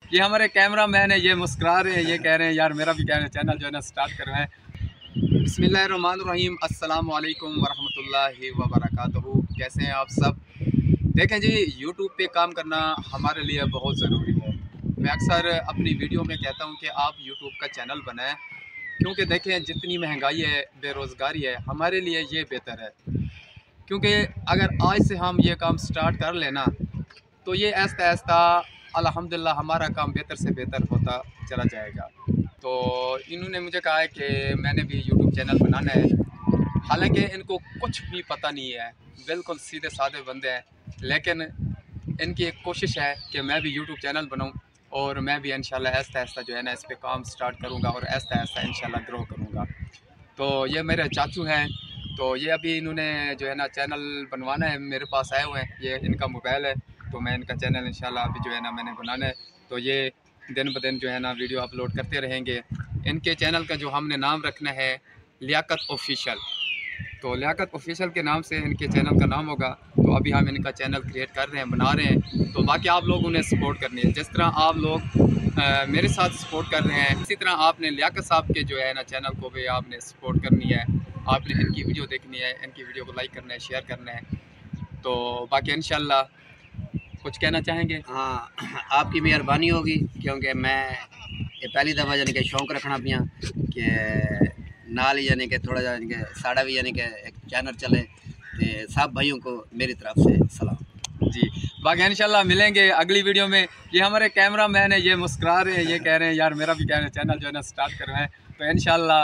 ये हमारे camera man है, ये मुस्कुरा रहे हैं, ये कह रहे हैं यार मेरा भी चैनल जो है ना स्टार्ट करवाएं। बिस्मिल्लाहिर्रहमानिर्रहीम, अस्सलाम वालेकुम वरहमतुल्लाहि वबरकातुहू। कैसे हैं आप सब? देखें जी, यूट्यूब पे काम करना हमारे लिए बहुत ज़रूरी है। मैं अक्सर अपनी वीडियो में कहता हूँ कि आप यूट्यूब का चैनल बनाएं, क्योंकि देखें जितनी महंगाई है, बेरोज़गारी है, हमारे लिए ये बेहतर है। क्योंकि अगर आज से हम ये काम स्टार्ट कर लेना तो ये आहिस्ता आहिस्ता अल्हम्दुलिल्लाह हमारा काम बेहतर से बेहतर होता चला जाएगा। तो इन्होंने मुझे कहा है कि मैंने भी यूट्यूब चैनल बनाना है, हालांकि इनको कुछ भी पता नहीं है, बिल्कुल सीधे साधे बंदे हैं, लेकिन इनकी एक कोशिश है कि मैं भी यूट्यूब चैनल बनाऊं और मैं भी इंशाल्लाह आहिस्ता आहिस्ता जो है ना इस पर काम स्टार्ट करूंगा और आहिस्ता आहिस्ता इंशाल्लाह ग्रो करूंगा। तो ये मेरे चाचू हैं, तो ये अभी इन्होंने जो है ना चैनल बनवाना है, मेरे पास आए हुए हैं, ये इनका मोबाइल है, तो मैं इनका चैनल इंशाल्लाह अभी जो है ना मैंने बनाना है। तो ये दिन ब दिन जो है ना वीडियो अपलोड करते रहेंगे। इनके चैनल का जो हमने नाम रखना है लियाकत ऑफिशियल, तो लियाकत ऑफिशियल के नाम से इनके चैनल का नाम होगा। तो अभी हम इनका चैनल क्रिएट कर रहे हैं, बना रहे हैं। तो बाकी आप लोग उन्हें सपोर्ट करनी है, जिस तरह आप लोग मेरे साथ सपोर्ट कर रहे हैं, इसी तरह आपने लियाकत साहब के जो है ना चैनल को भी आपने सपोर्ट करनी है। आपने इनकी वीडियो देखनी है, इनकी वीडियो को लाइक करना है, शेयर करना है। तो बाकी इंशाल्लाह कुछ कहना चाहेंगे? हाँ, आपकी मेहरबानी होगी, क्योंकि मैं ये पहली दफ़ा यानी कि शौक रखना पिया कि नाल यानी कि थोड़ा यानी कि साड़ा भी यानी कि एक चैनल चले। तो सब भाइयों को मेरी तरफ से सलाम जी। बाकी इंशाल्लाह मिलेंगे अगली वीडियो में। ये हमारे कैमरा मैन है, ये मुस्कुरा रहे हैं, ये कह रहे हैं यार मेरा भी चैनल जो है ना स्टार्ट करवाएं। तो इंशाल्लाह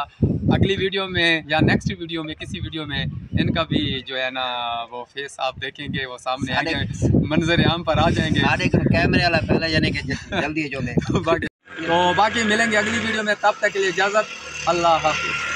अगली वीडियो में या नेक्स्ट वीडियो में, किसी वीडियो में इनका भी जो है ना वो फेस आप देखेंगे, वो सामने आएंगे, मंजर आम पर आ जाएंगे। साढ़े कैमरे वाला पहले यानी कि जल्दी जो मैं तो बाकी मिलेंगे अगली वीडियो में, तब तक के लिए इजाज़त, अल्लाह हाफिज़।